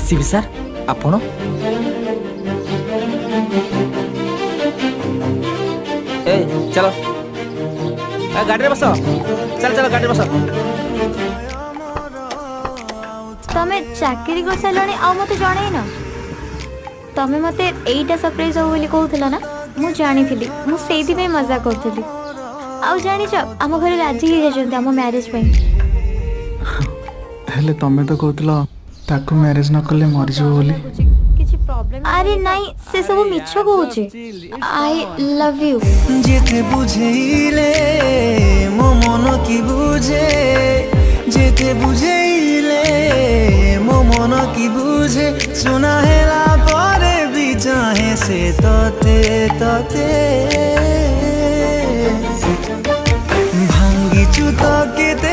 ACP sir आपण ए चलो गाड़ी बस चल चलो गाड़ी बस तमे चाकरी कर सारे आ मत जन तमे मत एटा सरप्राइज हो बोली कहूला ना मु जानी थी मुझे मजा करी आउ जानी आम घर राजी हो जाते आम मैरिज हेले तमे तो कहतलो ताको मैरिज न कले मरि जो बोली अरे नहीं से सब मिछ कहूचे आई लव यू जेते बुझेइले मो मन की बुझे जेते बुझेइले मो मन की बुझे सुना हेला परे भी चाहे से तते तते